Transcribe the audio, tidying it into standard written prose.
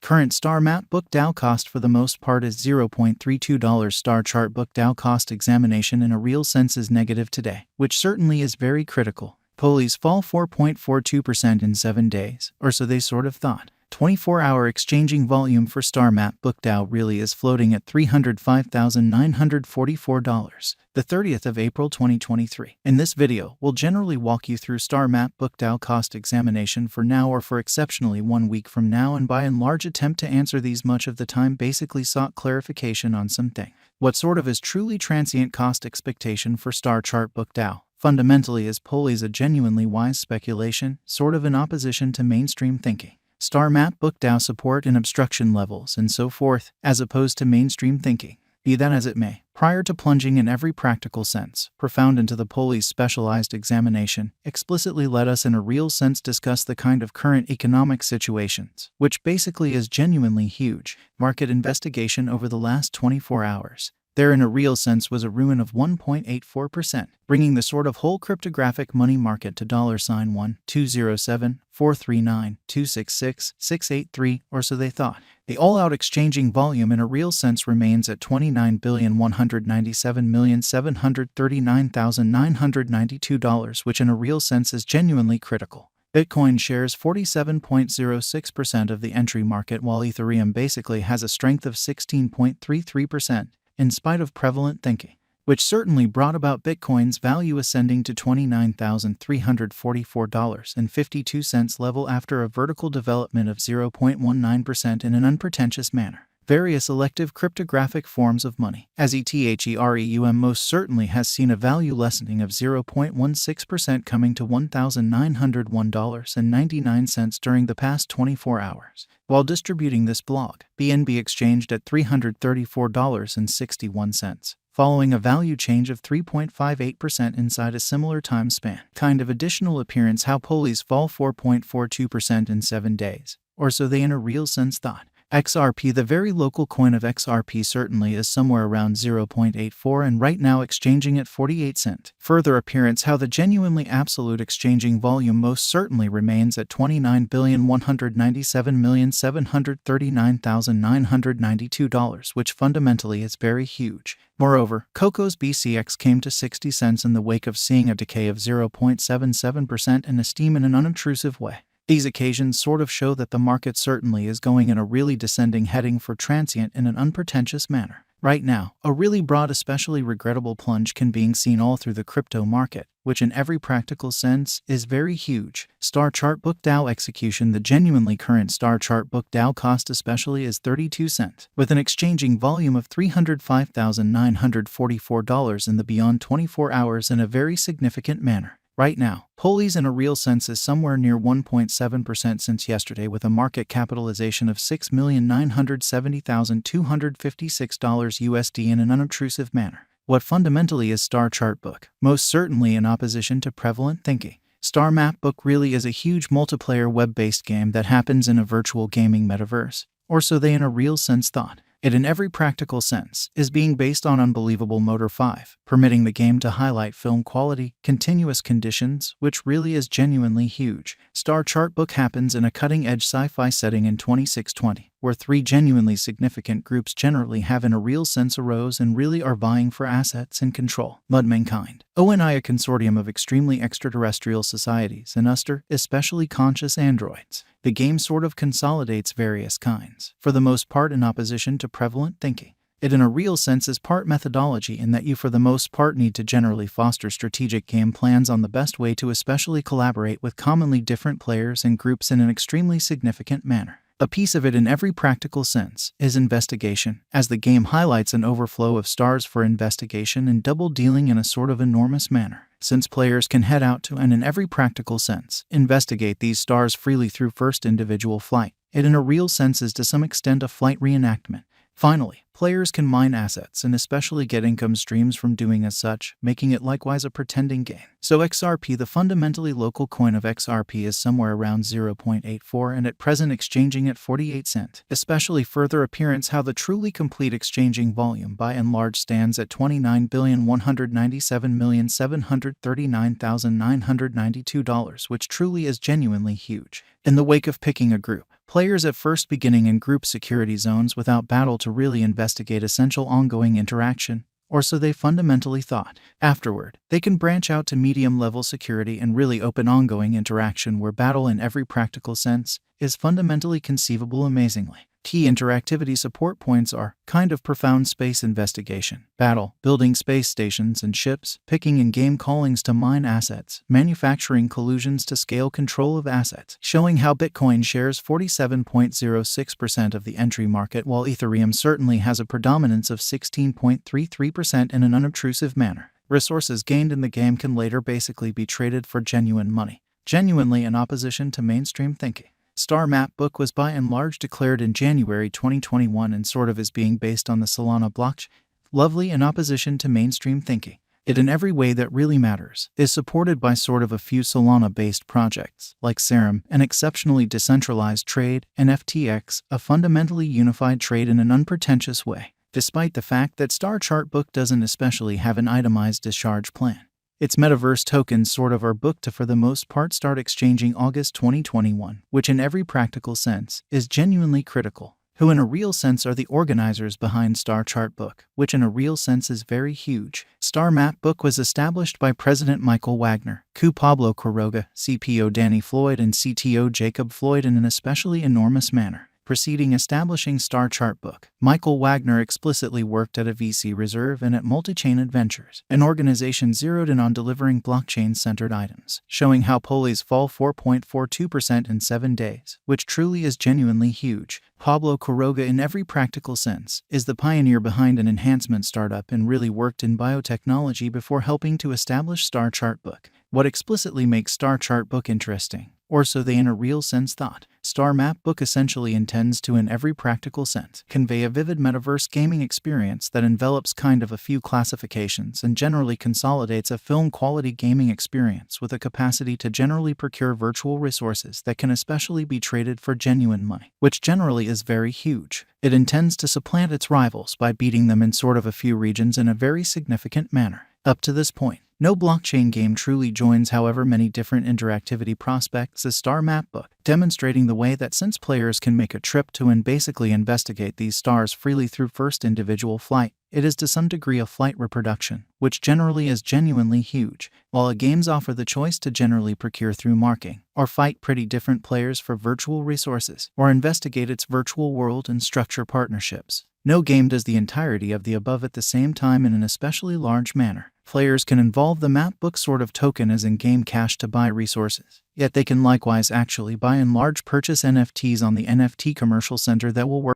Current star map book DAO cost for the most part is $0.32. Star chart book DAO cost examination in a real sense is negative today, which certainly is very critical. Polies fall 4.42% in 7 days, or so they sort of thought. 24-hour exchanging volume for Star Map Book DAO really is floating at $305,944, the 30th of April 2023. In this video, we'll generally walk you through Star Map Book DAO cost examination for now or for exceptionally 1 week from now, and by and large attempt to answer these much of the time basically sought clarification on something. What sort of is truly transient cost expectation for Star Chart Book DAO? Fundamentally is Polies a genuinely wise speculation, sort of in opposition to mainstream thinking. Star Map Book DAO support and obstruction levels and so forth, as opposed to mainstream thinking. Be that as it may, prior to plunging in every practical sense, profound into the Polies specialized examination, explicitly let us in a real sense discuss the kind of current economic situations, which basically is genuinely huge, market investigation over the last 24 hours. There in a real sense was a ruin of 1.84%, bringing the sort of whole cryptographic money market to $1,207,439,266,683, or so they thought. The all-out exchanging volume in a real sense remains at $29,197,739,992, which in a real sense is genuinely critical. Bitcoin shares 47.06% of the entry market, while Ethereum basically has a strength of 16.33%. In spite of prevalent thinking, which certainly brought about Bitcoin's value ascending to $29,344.52 level after a vertical development of 0.19% in an unpretentious manner. Various elective cryptographic forms of money, as Ethereum most certainly has seen a value lessening of 0.16% coming to $1,901.99 during the past 24 hours. While distributing this blog, BNB exchanged at $334.61, following a value change of 3.58% inside a similar time span. Kind of additional appearance how Polies fall 4.42% in 7 days, or so they in a real sense thought. XRP, the very local coin of XRP, certainly is somewhere around 0.84 and right now exchanging at 48 cents. Further appearance how the genuinely absolute exchanging volume most certainly remains at $29,197,739,992, which fundamentally is very huge. Moreover, Coco's BCX came to 60 cents in the wake of seeing a decay of 0.77% in Esteem in an unobtrusive way. These occasions sort of show that the market certainly is going in a really descending heading for transient in an unpretentious manner. Right now, a really broad, especially regrettable plunge can be seen all through the crypto market, which in every practical sense is very huge. Star Chart Book DAO execution. The genuinely current Star Chart Book DAO cost especially is 32 cents, with an exchanging volume of $305,944 in the beyond 24 hours in a very significant manner. Right now, Polies in a real sense is somewhere near 1.7% since yesterday, with a market capitalization of $6,970,256 USD in an unobtrusive manner. What fundamentally is Star Chart Book? Most certainly in opposition to prevalent thinking. Star Map Book really is a huge multiplayer web-based game that happens in a virtual gaming metaverse, or so they in a real sense thought. It in every practical sense is being based on unbelievable Motor 5, permitting the game to highlight film quality, continuous conditions, which really is genuinely huge. Star Chart Book happens in a cutting-edge sci-fi setting in 2620, where 3 genuinely significant groups generally have in a real sense arose and really are vying for assets and control. Mankind. ONI, a consortium of extremely extraterrestrial societies, and Uster, especially conscious androids. The game sort of consolidates various kinds, for the most part in opposition to prevalent thinking. It in a real sense is part methodology in that you for the most part need to generally foster strategic game plans on the best way to especially collaborate with commonly different players and groups in an extremely significant manner. A piece of it in every practical sense is investigation, as the game highlights an overflow of stars for investigation and double dealing in a sort of enormous manner, since players can head out to and in every practical sense investigate these stars freely through first individual flight. It in a real sense is to some extent a flight reenactment. Finally, players can mine assets and especially get income streams from doing as such, making it likewise a pretending game. So XRP, the fundamentally local coin of XRP, is somewhere around 0.84 and at present exchanging at 48 cents. Especially further appearance how the truly complete exchanging volume by and large stands at $29,197,739,992, which truly is genuinely huge. In the wake of picking a group, Players at first beginning in group security zones without battle to really investigate essential ongoing interaction, or so they fundamentally thought. Afterward, they can branch out to medium-level security and really open ongoing interaction where battle in every practical sense is fundamentally conceivable amazingly. Key interactivity support points are kind of profound space investigation, battle, building space stations and ships, picking in-game callings to mine assets, manufacturing collusions to scale control of assets, showing how Bitcoin shares 47.06% of the entry market while Ethereum certainly has a predominance of 16.33% in an unobtrusive manner. Resources gained in the game can later basically be traded for genuine money, genuinely in opposition to mainstream thinking. Star Map Book was by and large declared in January 2021 and sort of is being based on the Solana blockchain, lovely in opposition to mainstream thinking. It in every way that really matters, is supported by sort of a few Solana-based projects, like Serum, an exceptionally decentralized trade, and FTX, a fundamentally unified trade in an unpretentious way, despite the fact that Star Chart Book doesn't especially have an itemized discharge plan. Its metaverse tokens sort of are booked to for the most part start exchanging August 2021, which in every practical sense is genuinely critical. Who in a real sense are the organizers behind Star Chart Book, which in a real sense is very huge. Star Map Book was established by President Michael Wagner, Coup Pablo Quiroga, CPO Danny Floyd and CTO Jacob Floyd in an especially enormous manner. Preceding establishing Star Chart Book, Michael Wagner explicitly worked at a VC Reserve and at Multichain Adventures, an organization zeroed in on delivering blockchain-centered items, showing how Poli's fall 4.42% in 7 days, which truly is genuinely huge. Pablo Quiroga in every practical sense is the pioneer behind an enhancement startup and really worked in biotechnology before helping to establish Star Chart Book. What explicitly makes Star Chart Book interesting, or so they in a real sense thought, Star Map Book essentially intends to in every practical sense convey a vivid metaverse gaming experience that envelops kind of a few classifications and generally consolidates a film-quality gaming experience with a capacity to generally procure virtual resources that can especially be traded for genuine money, which generally is very huge. It intends to supplant its rivals by beating them in sort of a few regions in a very significant manner. Up to this point, no blockchain game truly joins however many different interactivity prospects as Star Map Book, demonstrating the way that since players can make a trip to and basically investigate these stars freely through first individual flight, it is to some degree a flight reproduction, which generally is genuinely huge, while games offer the choice to generally procure through marking, or fight pretty different players for virtual resources, or investigate its virtual world and structure partnerships. No game does the entirety of the above at the same time in an especially large manner. Players can involve the map book sort of token as in-game cash to buy resources, yet they can likewise actually buy and large purchase NFTs on the NFT commercial center that will work